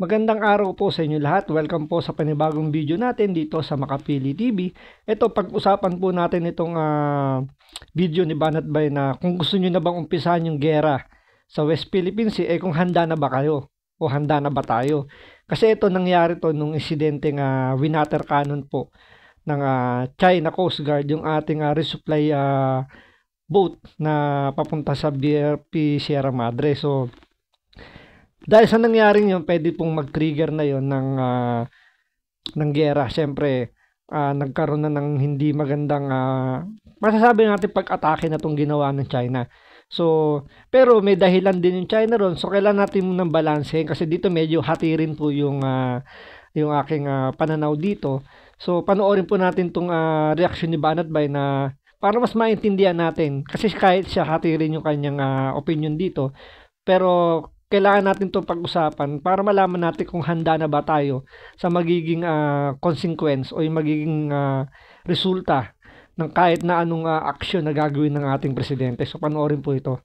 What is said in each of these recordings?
Magandang araw po sa inyo lahat. Welcome po sa panibagong video natin dito sa Makapili TV. Ito, pag-usapan po natin itong video ni Banat Bay na kung gusto nyo na bang umpisahan yung gera sa West Philippine Sea, kung handa na ba kayo o handa na ba tayo. Kasi ito nangyari to nung insidente winater cannon po ng China Coast Guard yung ating resupply boat na papunta sa BRP Sierra Madre. So, dahil sa nangyaring yun, pwede pong mag-trigger na yun ng gera. Siyempre, nagkaroon na ng hindi magandang, masasabi natin pag-atake na itong ginawa ng China. So, pero may dahilan din yung China ron. So, kailangan natin munang balansehin kasi dito medyo hati rin po yung aking pananaw dito. So, panoorin po natin itong reaction ni Banat Bay na para mas maintindihan natin. Kasi kahit siya hati rin yung kanyang opinion dito. Pero, kailangan natin itong pag-usapan para malaman natin kung handa na ba tayo sa magiging consequence o yung magiging resulta ng kahit na anong aksyon na gagawin ng ating presidente. So panoorin po ito.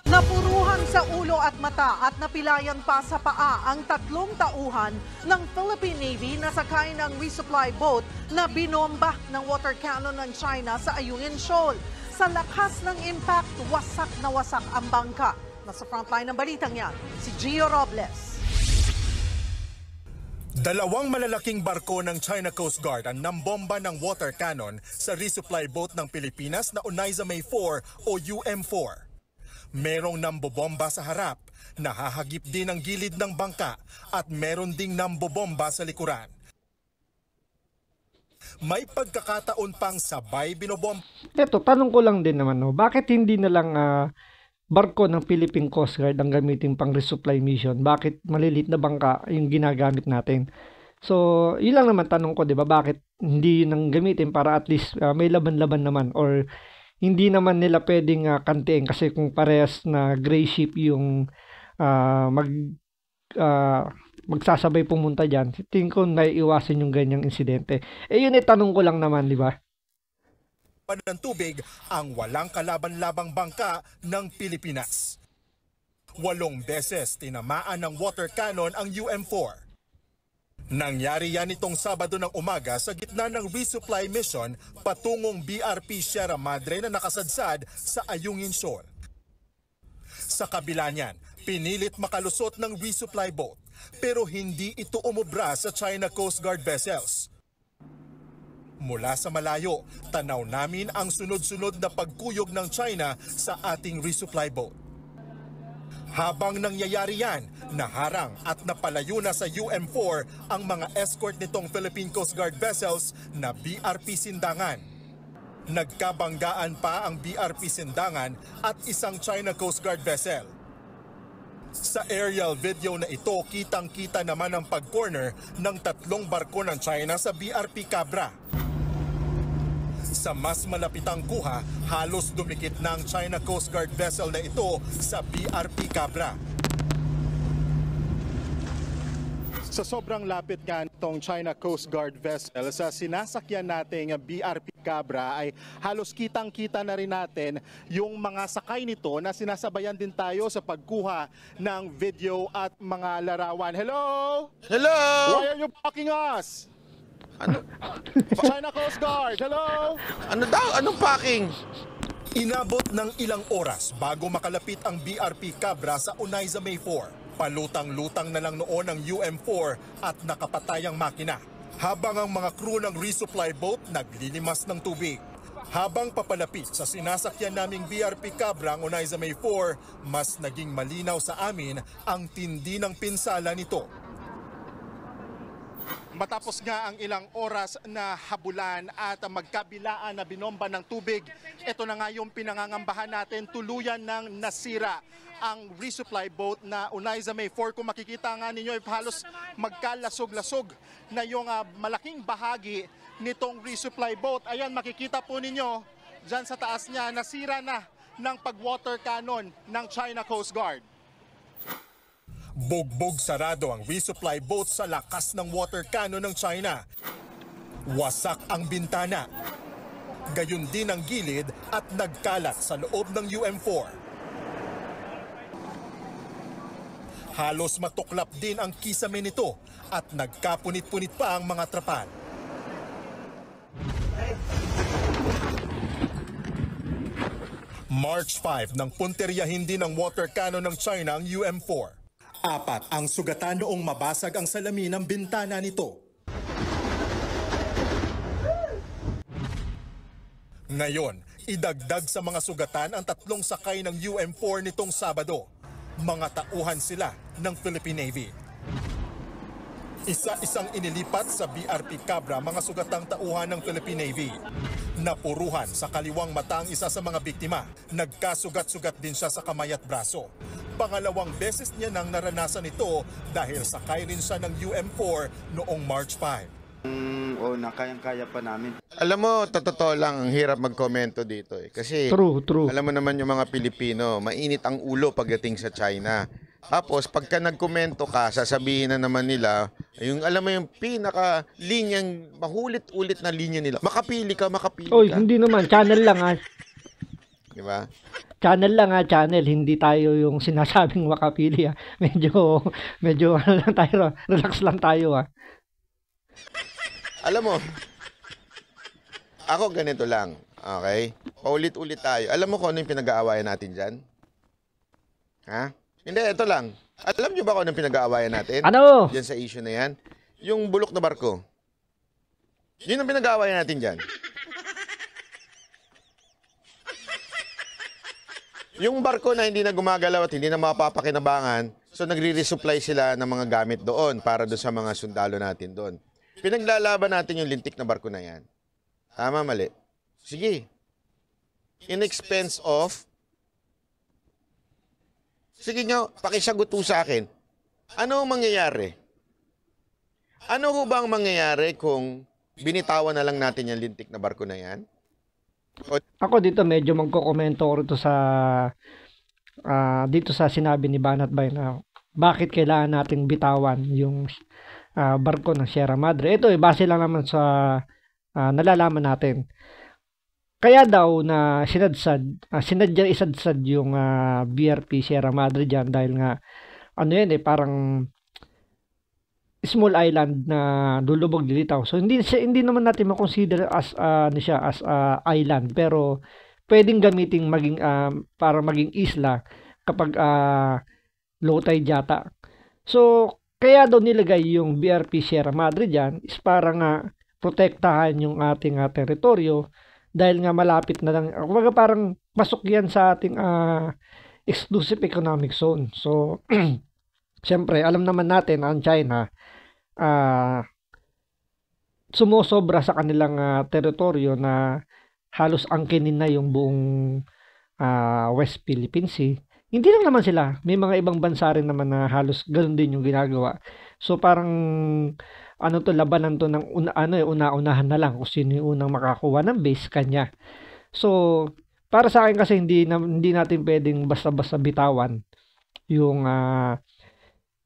Napuruhan sa ulo at mata at napilayan pa sa paa ang 3 tauhan ng Philippine Navy na sakay ng resupply boat na binomba ng water cannon ng China sa Ayungin Shoal. Sa lakas ng impact, wasak na wasak ang bangka. Nasa frontline ng balitang yan, si Gio Robles. Dalawang malalaking barko ng China Coast Guard ang nambomba ng water cannon sa resupply boat ng Pilipinas na Oneida May 4 o UM4. Merong nambobomba sa harap, nahahagip din ang gilid ng bangka at meron ding nambobomba sa likuran. May pagkakataon pang sabay binobomba. Ito, tanong ko lang din naman, no? Bakit hindi na lang barko ng Philippine Coast Guard ang gamitin pang resupply mission? Bakit malilit na bangka yung ginagamit natin? So, yun lang naman tanong ko, di ba? Bakit hindi yun ang gamitin para at least may laban-laban naman? Or hindi naman nila pwedeng kantiin kasi kung parehas na gray ship yung magsasabay pumunta dyan, tingin ko naiiwasan yung ganyang insidente. Yun tanong ko lang naman, di ba? Ng tubig ang walang kalaban-labang bangka ng Pilipinas. 8 beses tinamaan ng water cannon ang UM4. Nangyari yan itong Sabado ng umaga sa gitna ng resupply mission patungong BRP Sierra Madre na nakasadsad sa Ayungin Shoal. Sa kabila niyan, pinilit makalusot ng resupply boat pero hindi ito umubra sa China Coast Guard vessels. Mula sa malayo, tanaw namin ang sunod-sunod na pagkuyog ng China sa ating resupply boat. Habang nangyayari yan, naharang at napalayo na sa UM4 ang mga escort nitong Philippine Coast Guard vessels na BRP Sindangan. Nagkabanggaan pa ang BRP Sindangan at isang China Coast Guard vessel. Sa aerial video na ito, kitang-kita naman ang pag-corner ng 3 barko ng China sa BRP Cabra. Sa mas malapitang kuha, halos dumikit na ang China Coast Guard vessel na ito sa BRP Cabra. Sa sobrang lapit nga nitong China Coast Guard vessel sa sinasakyan nating BRP Cabra ay halos kitang-kita na rin natin yung mga sakay nito na sinasabayan din tayo sa pagkuha ng video at mga larawan. Hello! Hello! Why are you blocking us? Ano? China Coast Guard, hello! Ano daw? Anong packing? Inabot ng ilang oras bago makalapit ang BRP Cabra sa Oneida May 4. Palutang-lutang na lang noon ang UM4 at nakapatayang makina. Habang ang mga crew ng resupply boat naglilimas ng tubig. Habang papalapit sa sinasakyan naming BRP Cabra ang Oneida May 4, mas naging malinaw sa amin ang tindi ng pinsala nito. Matapos nga ang ilang oras na habulan at magkabilaan na binomba ng tubig, ito na nga yung pinangangambahan natin, tuluyan ng nasira ang resupply boat na Oneida May 4. Kung makikita nga ninyo, halos magkalasog-lasog na yung malaking bahagi nitong resupply boat. Ayan, makikita po ninyo dyan sa taas niya, nasira na ng pag-water cannon ng China Coast Guard. Bugbog sarado ang resupply boat sa lakas ng water cannon ng China. Wasak ang bintana. Gayon din ang gilid at nagkalat sa loob ng UM4. Halos matuklap din ang kisame nito at nagkapunit-punit pa ang mga trapal. March 5 nang punteryahin din ng water cannon ng China ang UM4. 4 ang sugatan noong mabasag ang salamin ng bintana nito. Ngayon, idagdag sa mga sugatan ang 3 sakay ng UM4 nitong Sabado. Mga tauhan sila ng Philippine Navy. Isa-isang inilipat sa BRP Cabra mga sugatang tauhan ng Philippine Navy. Napuruhan sa kaliwang mata ang isa sa mga biktima. Nagkasugat-sugat din siya sa kamay at braso. Pangalawang beses niya nang naranasan ito dahil sakay rin siya ng UM4 noong March 5. Oo, na kayang-kaya pa namin. Alam mo, totoo lang, ang hirap magkomento dito eh. Kasi, True. alam mo naman yung mga Pilipino, mainit ang ulo pagdating sa China. Tapos, pagka nagkomento ka, sasabihin na naman nila, yung, alam mo yung pinaka-linyang, mahulit-ulit na linya nila. Makapili ka. Oy, hindi naman. Channel lang ha. Di ba? Channel lang ha, channel. Hindi tayo yung sinasabing makapili ha. Medyo ano lang tayo, relax lang tayo ha. Alam mo, ako ganito lang, okay? Paulit-ulit tayo. Alam mo kung ano yung pinag-aawayan natin dyan? Ha? Hindi, ito lang. Alam nyo ba kung ano yung pinag-aawayan natin? Ano? Diyan sa issue na yan? Yung bulok na barko. Yun ang pinag-aawayan natin dyan. Yung barko na hindi na gumagalaw at hindi na mapapakinabangan, so nagre-resupply sila ng mga gamit doon para doon sa mga sundalo natin doon. Pinaglalaban natin yung lintik na barko na yan. Tama, mali? Sige. In expense of... Sige nyo, pakisagot po sa akin. Ano ang mangyayari? Ano ho ba ang mangyayari kung binitawan na lang natin yung lintik na barko na yan? Ako dito medyo magko-komento ko rito dito sa sinabi ni Banat Bay na bakit kailangan nating bitawan yung barko ng Sierra Madre. Ito base lang naman sa nalalaman natin. Kaya daw na sinadyang isadsad yung BRP Sierra Madre dyan dahil nga ano yan parang small island na lulubog dilitaw. So hindi naman natin ma-consider as island, pero pwedeng gamitin para maging isla kapag low tide yata. So kaya daw nilagay yung BRP Sierra Madre diyan is para nga protektahan yung ating teritoryo dahil nga malapit na lang. Kumbaga parang pasok yan sa ating exclusive economic zone. So siyempre alam naman natin ang China sumusobra sa kanilang teritoryo na halos angkinin na yung buong West Philippine Sea. Hindi lang naman sila, may mga ibang bansa rin naman na halos ganoon din yung ginagawa. So parang labanan to ng una-unahan na lang kung sino yung unang makakuha ng base kanya. So para sa akin kasi hindi natin pwedeng basta-basta bitawan yung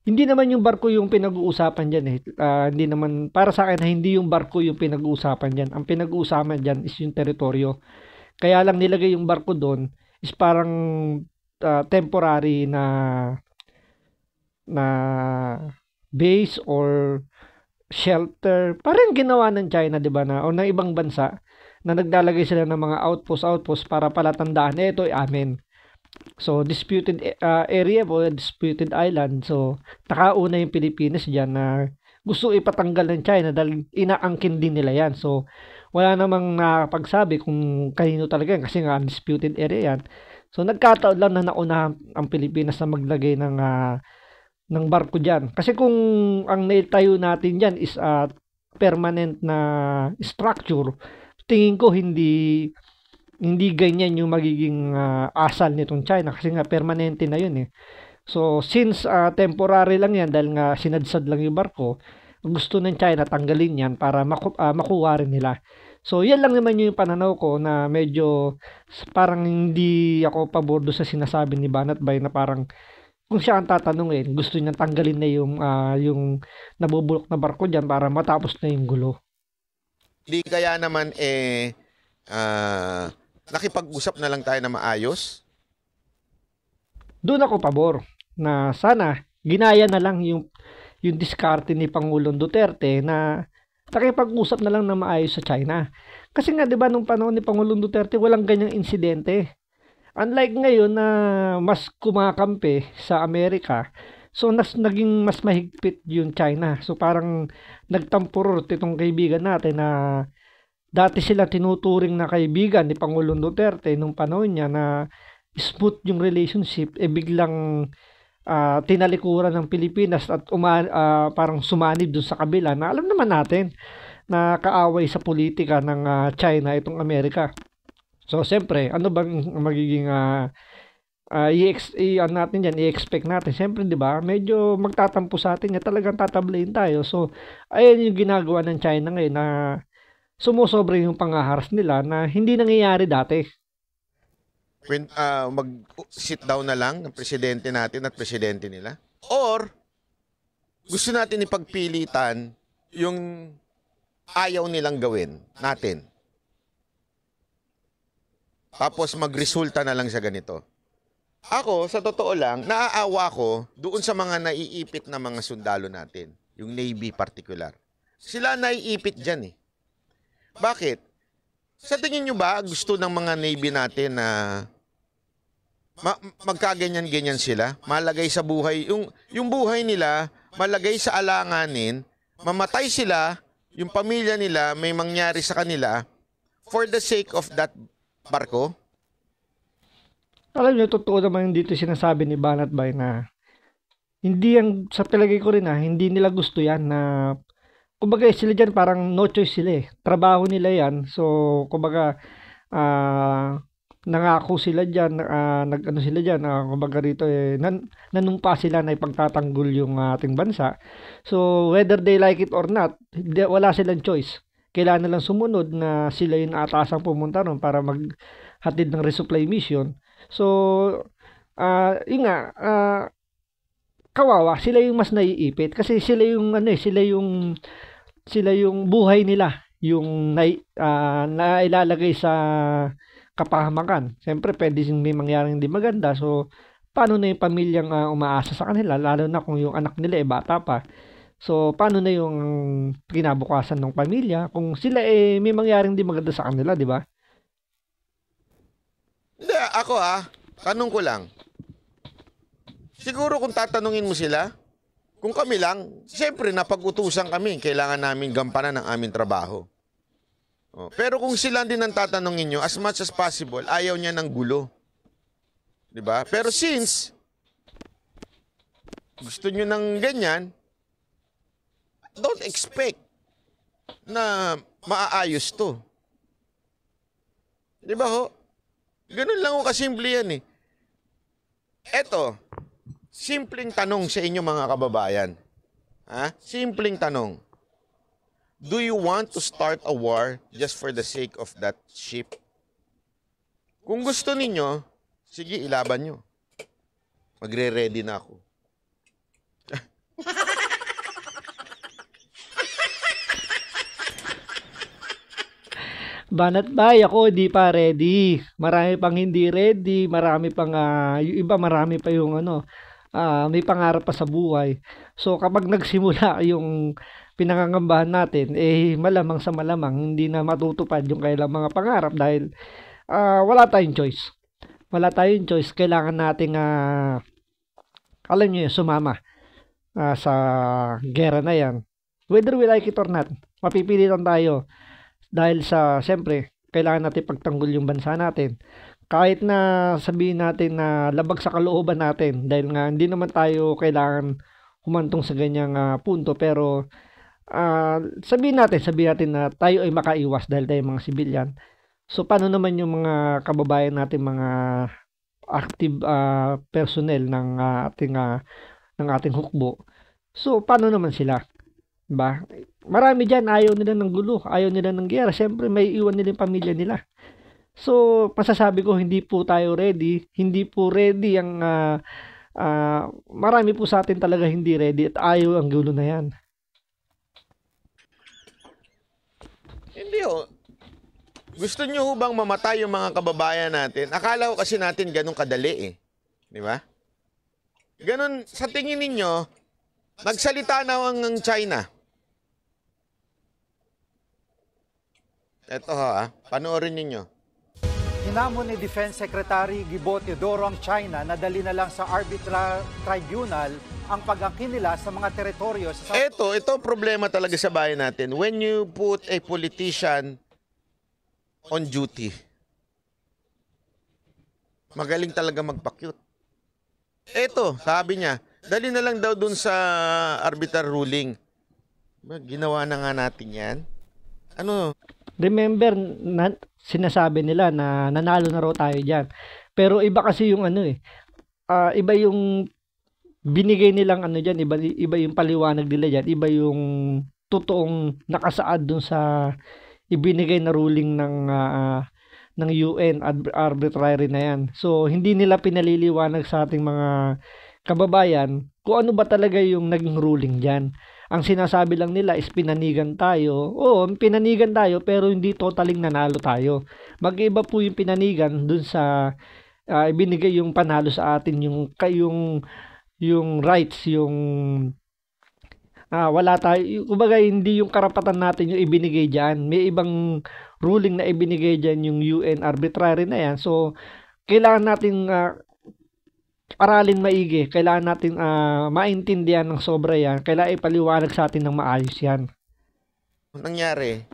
hindi naman yung barko yung pinag-uusapan diyan hindi naman para sa akin hindi yung barko yung pinag-uusapan diyan. Ang pinag-uusapan diyan is yung teritoryo. Kaya lang nilagay yung barko doon is parang temporary na base or shelter. Parang ginawa ng China, 'di ba, o ng ibang bansa na naglalagay sila ng mga outpost para palatandaan ito ay amin. So disputed area o disputed island. So nakauna yung Pilipinas diyan na gusto ipatanggal ng China dahil inaangkin din nila yan. So wala namang nakapagsabi kung kanino talaga yan kasi nga undisputed area yan. So nagkataon lang na nauna ang Pilipinas na maglagay ng barko diyan. Kasi kung ang naitayo natin diyan is permanent na structure, tingin ko hindi ganyan yung magiging asal nitong China kasi nga permanente na yun So since temporary lang yan dahil nga sinadsad lang yung barko, gusto ng China tanggalin yan para makuha rin nila. So yan lang naman yung pananaw ko na medyo parang hindi ako pabor sa sinasabi ni Banat Bay na parang kung siya ang tatanungin, gusto niya tanggalin na yung nabubulok na barko diyan para matapos na yung gulo. Di kaya naman nakipag-usap na lang tayo na maayos? Doon ako pabor na sana ginaya na lang yung diskarte ni Pangulong Duterte na nakipag-usap na lang na maayos sa China. Kasi nga 'di ba nung panahon ni Pangulong Duterte walang ganyang insidente. Unlike ngayon na mas kumakampi sa Amerika, so naging mas mahigpit yung China. So parang nagtampurot itong kaibigan natin na dati sila tinuturing na kaibigan ni Pangulong Duterte nung panahon niya na smooth yung relationship, biglang tinalikuran ng Pilipinas at parang sumanib dun sa kabila na alam naman natin na kaaway sa politika ng China itong Amerika. So, siyempre, ano bang magiging natin yan, i-expect natin? Siyempre, di ba, medyo magtatampo sa atin, talagang tatablayin tayo. So, ayan yung ginagawa ng China ngayon na sumusobra yung pangaharas nila na hindi nangyayari dati. When, mag-sit down na lang ng presidente natin at presidente nila? Or, gusto natin ipagpilitan yung ayaw nilang gawin natin? Tapos magresulta na lang sa ganito. Ako, sa totoo lang, naaawa ko doon sa mga naiipit na mga sundalo natin. Yung Navy particular. Sila naiipit dyan eh. Bakit? Sa tingin nyo ba gusto ng mga Navy natin na magkaganyan-ganyan sila? Malagay sa buhay. Yung buhay nila, malagay sa alanganin, mamatay sila, yung pamilya nila, may mangyari sa kanila for the sake of that barko? Alam niyo, totoo naman dito sinasabi ni Banat Bay na hindi yan, sa palagay ko rin hindi nila gusto yan na kumbaga sila dyan parang no choice sila eh. Trabaho nila yan. So, kumbaga nangako sila dyan, nag-ano sila dyan, kumbaga rito nanumpa sila na ipagtatanggol yung ating bansa. So, whether they like it or not, wala silang choice. Kailangan lang sumunod na sila yung atasang pumunta ron para maghatid ng resupply mission. So, yun nga, kawawa, sila yung mas naiipit kasi sila yung sila yung buhay nila yung nailalagay sa kapahamakan. Siyempre, pwede may mangyaring hindi maganda. So, paano na yung pamilyang umaasa sa kanila, lalo na kung yung anak nila bata pa. So, paano na yung kinabukasan ng pamilya kung sila may mangyaring di maganda sa kanila, di ba? Hindi, ako tanong ko lang. Siguro kung tatanungin mo sila, kung kami lang, siyempre napag-utusan kami, kailangan namin gampanan ng aming trabaho. Pero kung sila din ang tatanungin nyo, as much as possible, ayaw niya ng gulo. Di ba? Pero since gusto nyo ng ganyan, don't expect na maaayos to. Di ba ho? Ganun lang ho kasimple yan eh. Eto, simpleng tanong sa inyo mga kababayan. Simpleng tanong. Do you want to start a war just for the sake of that ship? Kung gusto ninyo, sige, ilaban nyo. Magre-ready na ako. Banat Bay, ako di pa ready. Marami pang hindi ready, marami pang yung iba marami pa yung may pangarap pa sa buhay. So kapag nagsimula yung pinangangambahan natin, malamang sa malamang hindi na matutupad yung kailang mga pangarap dahil wala tayong choice. Wala tayong choice, kailangan nating alam niyo sumama sa gera na yan. Whether we like it or not, mapipilitan tayo. Dahil siyempre, kailangan natin pagtanggol yung bansa natin. Kahit na sabihin natin na labag sa kalooban natin, dahil nga hindi naman tayo kailangan humantong sa ganyang punto, pero sabihin natin na tayo ay makaiwas dahil tayo mga sibilyan. So, paano naman yung mga kababayan natin, mga active personnel ng ating hukbo? So, paano naman sila? Diba? Marami dyan, ayaw nila ng gulo, ayaw nila ng giyera. Siyempre, may iwan nila yung pamilya nila. So, masasabi ko, hindi po tayo ready. Hindi po ready ang marami po sa atin talaga hindi ready at ayaw ang gulo na yan. Hindi ho. Gusto nyo ho bang mamatay yung mga kababayan natin? Akala ko kasi natin ganun kadali eh. Di ba? Ganon, sa tingin ninyo, nagsalita na ang China. Ito panoorin ninyo. Hinamon ni Defense Secretary Gibo Teodoro ang China na dali na lang sa arbitral tribunal ang pag-angkin nila sa mga teritoryo sa Ito ang problema talaga sa bayan natin. When you put a politician on duty, magaling talaga magpakyut. Ito, sabi niya, dali na lang daw dun sa arbitral ruling. Ginawa na nga natin yan. Ano? Remember, sinasabi nila na nanalo na raw tayo dyan. Pero iba kasi yung iba yung binigay nilang dyan, iba yung paliwanag nila dyan, iba yung totoong nakasaad dun sa ibinigay na ruling ng UN arbitrary na yan. So, hindi nila pinaliliwanag sa ating mga kababayan kung ano ba talaga yung naging ruling dyan. Ang sinasabi lang nila is pinanigan tayo. Oo, pinanigan tayo pero hindi totaling nanalo tayo. Mag-iba po yung pinanigan dun sa ibinigay yung panalo sa atin, yung rights, yung wala tayo. Kumbaga hindi yung karapatan natin yung ibinigay diyan. May ibang ruling na ibinigay diyan yung UN arbitrary na yan. So, kailangan nating aralin maigi, kailangan natin maintindihan ng sobra yan, kailangan ipaliwanag sa atin ng maayos yan. Nangyari,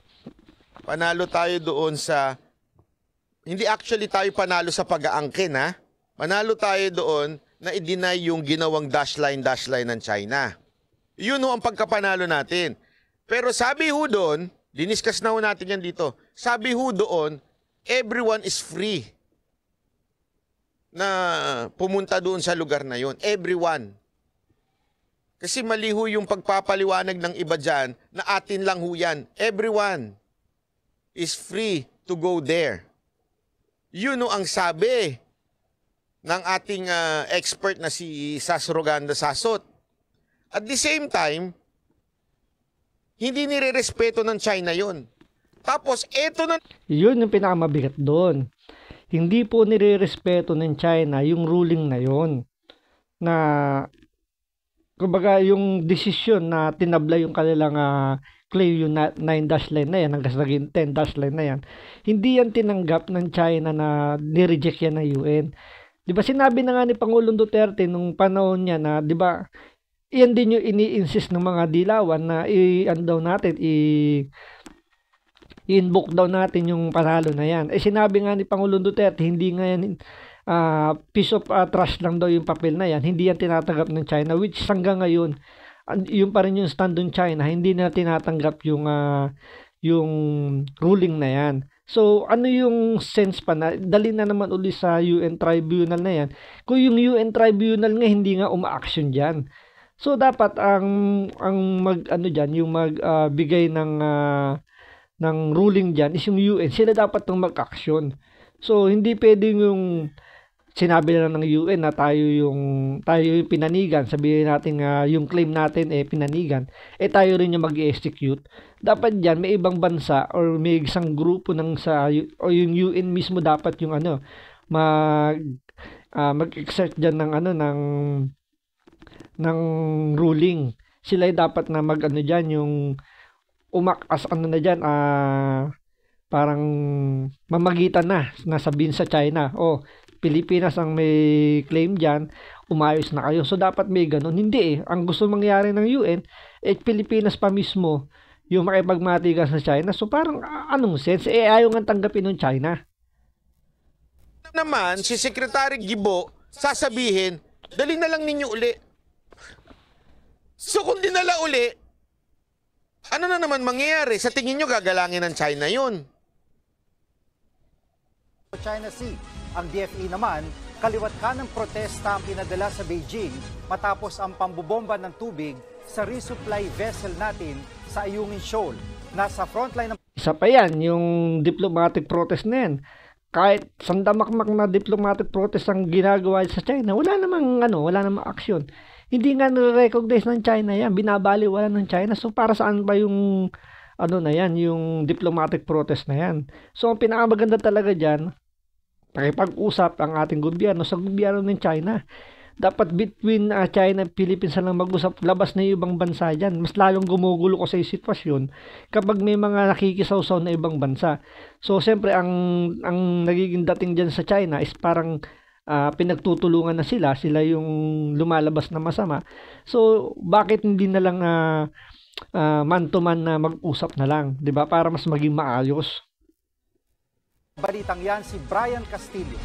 panalo tayo doon sa, hindi actually tayo panalo sa pag-aangkin panalo tayo doon na i-deny yung ginawang dash line ng China. Yun ang pagkapanalo natin. Pero sabi ho doon, diniscuss na ho natin yan dito, sabi ho doon, everyone is free na pumunta doon sa lugar na yon. Everyone. Kasi mali ho yung pagpapaliwanag ng iba dyan na atin lang ho yan. Everyone is free to go there. Yun ang sabi ng ating expert na si Sas Roganda Sasot. At the same time, hindi nire-respeto ng China yon. Tapos, eto na... Yun yung pinakamabigat doon. Hindi po nire-respeto ng China yung ruling na yon, na kumbaga yung desisyon na tinabla yung kanilang claim, yung 9 dash line na yan hanggang sa 10 dash line na yan, hindi yan tinanggap ng China na nireject yan ng UN. Di ba sinabi na nga ni Pangulong Duterte nung panahon niya na, di ba, iyan din yung ini-insist ng mga dilawan na i-invoke daw natin yung panalo na yan. Sinabi nga ni Pangulong Duterte, hindi nga yan piece of trust lang daw yung papel na yan. Hindi yan tinatanggap ng China, which hanggang ngayon, yung pa rin yung stand ng China, hindi na tinatanggap yung ruling na yan. So, ano yung sense pa na dali na naman uli sa UN Tribunal na yan kung yung UN Tribunal nga hindi nga uma-action dyan. So, dapat ang magbigay ng ruling dyan is yung UN. Sila dapat nang mag-action. So, hindi pwedeng yung sinabi na ng UN na tayo yung pinanigan. Sabihin natin yung claim natin pinanigan. Tayo rin yung mag-execute. Dapat dyan, may ibang bansa or may isang grupo o yung UN mismo dapat yung mag-exert dyan ng ruling. Sila dapat na dyan yung umakas parang mamagitan na nasabihin sa China, Pilipinas ang may claim dyan, umayos na kayo. So dapat may ganun. Hindi ang gusto mangyari ng UN Pilipinas pa mismo yung makipagmatigas sa China. So parang anong sense? Ayaw nga tanggapin ng China. Naman si Secretary Gibo sasabihin, dali na lang ninyo uli. So kung dinala uli, ano na naman mangyayari? Sa tingin nyo, gagalangin ng China yun. China Sea. Ang DFE naman, kaliwat ka ng protesta ang pinadala sa Beijing matapos ang pambubomba ng tubig sa resupply vessel natin sa Ayungin Shoal. Nasa frontline ng... Isa pa yan, yung diplomatic protest na yan. Kahit sandamakmak na diplomatic protest ang ginagawa sa China, wala namang aksyon. Hindi nga nare-recognize ng China yan, binabaliwala ng China. So para saan ba yung yung diplomatic protest na yan? So ang pinakamaganda talaga diyan, pakipag-usap ang ating gobyerno sa gobyerno ng China. dapat between China and Philippines na lang mag-usap, labas na yung ibang bansa dyan. Mas lalong gumugulo ko sa sitwasyon kapag may mga nakikisawsaw na ibang bansa. So, siyempre, ang nagiging dating dyan sa China is parang pinagtutulungan na sila yung lumalabas na masama. So, bakit hindi na lang man to man na mag-usap na lang, 'di ba? Para mas maging maayos. Balitang yan si Brian Castillo.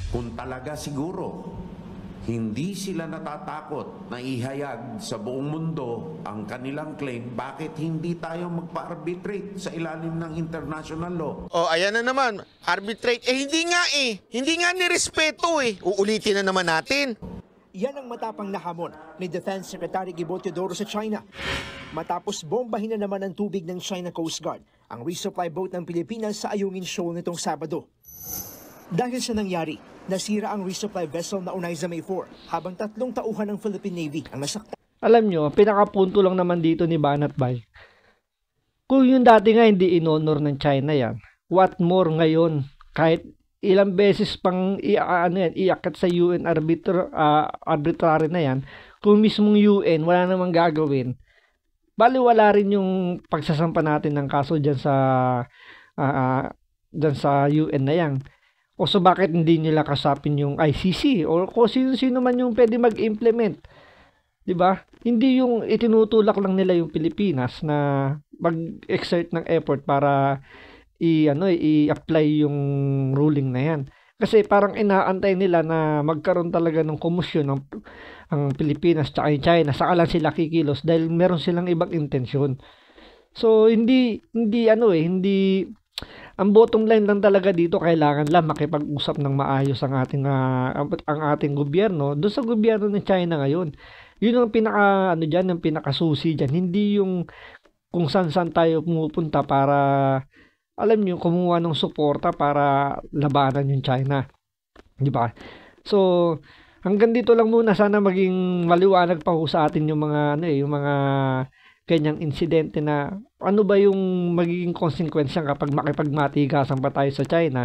Kung talaga siguro hindi sila natatakot na ihayag sa buong mundo ang kanilang claim, bakit hindi tayo magpa-arbitrate sa ilalim ng international law? O, ayan na naman. Arbitrate. Hindi nga nirespeto eh. Uulitin na naman natin. Yan ang matapang na hamon ni Defense Secretary Gibo Teodoro sa China. Matapos bombahin na naman ang tubig ng China Coast Guard ang resupply boat ng Pilipinas sa Ayungin Shoal nitong Sabado. Dahil sa nangyari, nasira ang resupply vessel na Unaiza May 4 habang 3 tauhan ng Philippine Navy ang nasaktan. Alam nyo, pinakapunto lang naman dito ni Banat Bay. Kung yung dati nga hindi inonor ng China yan, what more ngayon, kahit ilang beses pang iakat sa UN arbitrary na yan, kung mismong UN wala namang gagawin, baliwala rin yung pagsasampa natin ng kaso dyan sa UN na yan. O so bakit hindi nila kasapin yung ICC o kung sino man yung pwede mag-implement, 'di ba? Hindi yung itinutulak lang nila yung Pilipinas na mag-exert ng effort para i-apply yung ruling na yan. Kasi parang inaantay nila na magkaroon talaga ng komusyon ang Pilipinas at China, saka lang sila kikilos dahil meron silang ibang intensyon. So hindi ang bottom line lang talaga dito, kailangan lang makipag-usap ng maayos ang ating gobyerno doon sa gobyerno ng China ngayon. Yun ang yung pinakasusi diyan, hindi yung kung saan tayo pumupunta para alam niyo kumuha ng suporta para labanan yung China. 'Di ba? So, hanggang dito lang muna, sana maging maliwanag pa ho sa atin yung mga yung mga ganyang insidente na ano ba yung magiging konsekwensya kapag makipagmatigasan pa tayo sa China.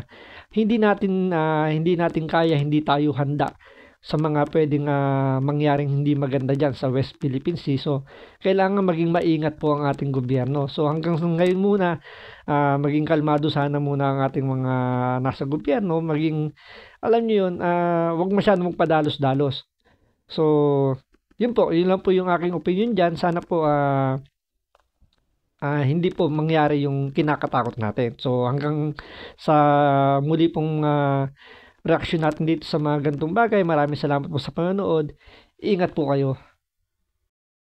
Hindi natin kaya, hindi tayo handa sa mga pwedeng mangyaring hindi maganda dyan sa West Philippine Sea. So, kailangan maging maingat po ang ating gobyerno. So, hanggang ngayon muna, maging kalmado sana muna ang ating mga nasa gobyerno. Maging, alam nyo yun, wag masyadong magpadalos-dalos. So, yun lang po yung aking opinion dyan. Sana po hindi po mangyari yung kinakatakot natin. So hanggang sa muli pong reaction natin dito sa mga ganitong bagay. Maraming salamat po sa panonood. Ingat po kayo.